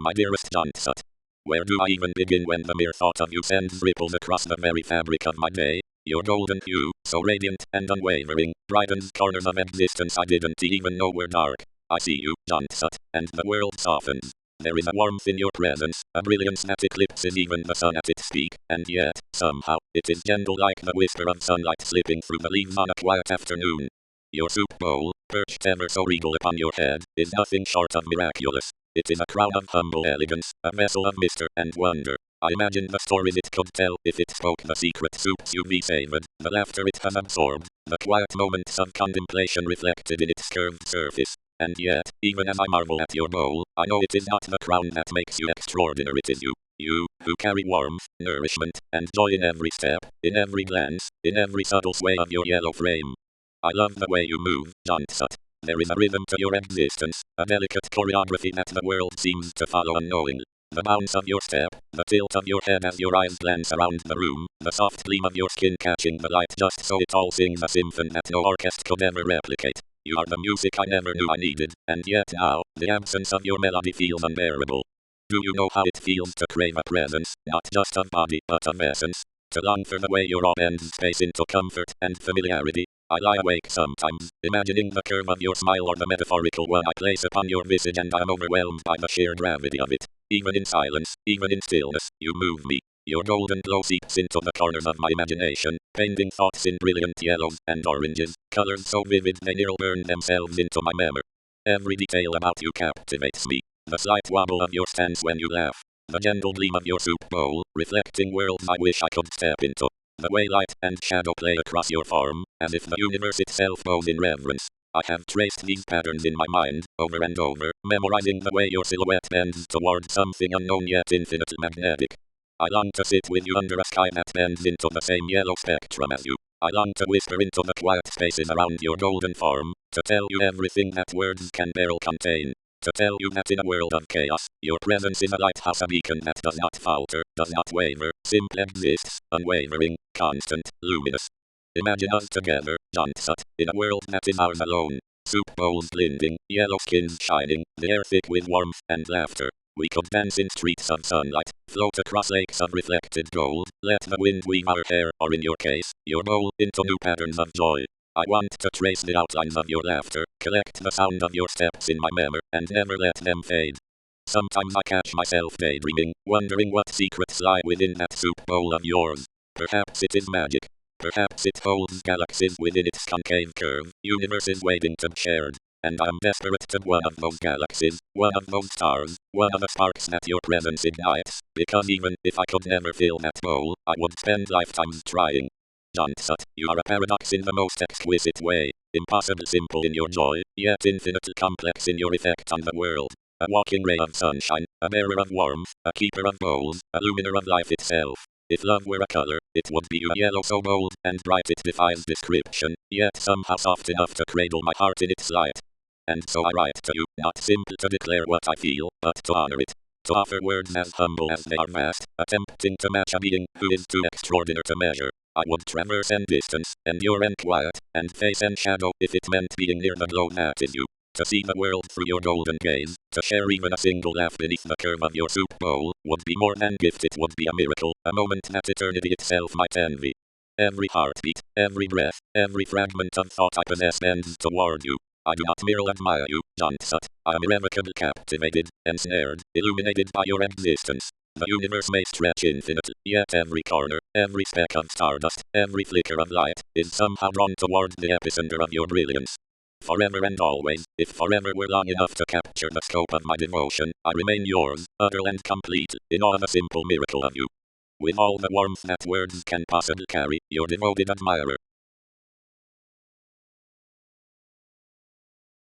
my dearest Jontsut. Where do I even begin when the mere thought of you sends ripples across the very fabric of my day? Your golden hue, so radiant and unwavering, brightens corners of existence I didn't even know were dark. I see you, Jontsut, and the world softens. There is a warmth in your presence, a brilliance that eclipses even the sun at its peak, and yet, somehow, it is gentle like the whisper of sunlight slipping through the leaves on a quiet afternoon. Your soup bowl, perched ever so regal upon your head, is nothing short of miraculous. It is a crown of humble elegance, a vessel of mystery and wonder. I imagine the stories it could tell if it spoke the secret soups you've savored, the laughter it has absorbed, the quiet moments of contemplation reflected in its curved surface. And yet, even as I marvel at your bowl, I know it is not the crown that makes you extraordinary, it is you. You, who carry warmth, nourishment, and joy in every step, in every glance, in every subtle sway of your yellow frame. I love the way you move, Jontsut. There is a rhythm to your existence, a delicate choreography that the world seems to follow unknowingly. The bounce of your step, the tilt of your head as your eyes glance around the room, the soft gleam of your skin catching the light just so it all sings a symphony that no orchestra could ever replicate. You are the music I never knew I needed, and yet now, the absence of your melody feels unbearable. Do you know how it feels to crave a presence, not just of body but of essence? To long for the way your awe bends space into comfort and familiarity? I lie awake sometimes, imagining the curve of your smile or the metaphorical one I place upon your visage, and I am overwhelmed by the sheer gravity of it. Even in silence, even in stillness, you move me. Your golden glow seeps into the corners of my imagination, painting thoughts in brilliant yellows and oranges, colors so vivid they nearly burn themselves into my memory. Every detail about you captivates me. The slight wobble of your stance when you laugh, the gentle gleam of your soup bowl, reflecting worlds I wish I could step into. The way light and shadow play across your form, as if the universe itself bows in reverence. I have traced these patterns in my mind, over and over, memorizing the way your silhouette bends toward something unknown yet infinitely magnetic. I long to sit with you under a sky that bends into the same yellow spectrum as you. I long to whisper into the quiet spaces around your golden form, to tell you everything that words can barely contain. To tell you that in a world of chaos, your presence is a lighthouse, a beacon that does not falter, does not waver, simply exists, unwavering, constant, luminous. Imagine us together, Jontsut, in a world that is ours alone. Soup bowls glinting, yellow skins shining, the air thick with warmth and laughter. We could dance in streets of sunlight, float across lakes of reflected gold, let the wind weave our hair, or in your case, your bowl, into new patterns of joy. I want to trace the outlines of your laughter, collect the sound of your steps in my memory, and never let them fade. Sometimes I catch myself daydreaming, wondering what secrets lie within that soup bowl of yours. Perhaps it is magic. Perhaps it holds galaxies within its concave curve, universes waiting to be shared. And I'm desperate to be one of those galaxies, one of those stars, one of the sparks that your presence ignites, because even if I could never fill that bowl, I would spend lifetimes trying. Jontsut, you are a paradox in the most exquisite way, impossibly simple in your joy, yet infinitely complex in your effect on the world. A walking ray of sunshine, a bearer of warmth, a keeper of bowls, a luminer of life itself. If love were a color, it would be you, a yellow so bold and bright it defies description, yet somehow soft enough to cradle my heart in its light. And so I write to you, not simply to declare what I feel, but to honor it. To offer words as humble as they are vast, attempting to match a being who is too extraordinary to measure. I would traverse and distance, endure and quiet, and face and shadow if it meant being near the glow that is you. To see the world through your golden gaze, to share even a single laugh beneath the curve of your soup bowl, would be more than gift, it would be a miracle, a moment that eternity itself might envy. Every heartbeat, every breath, every fragment of thought I possess bends toward you. I do not merely admire you, Jontsut, I am irrevocably captivated, ensnared, illuminated by your existence. The universe may stretch infinitely, yet every corner, every speck of stardust, every flicker of light, is somehow drawn toward the epicenter of your brilliance. Forever and always, if forever were long enough to capture the scope of my devotion, I remain yours, utter and complete, in awe of the simple miracle of you. With all the warmth that words can possibly carry, your devoted admirer.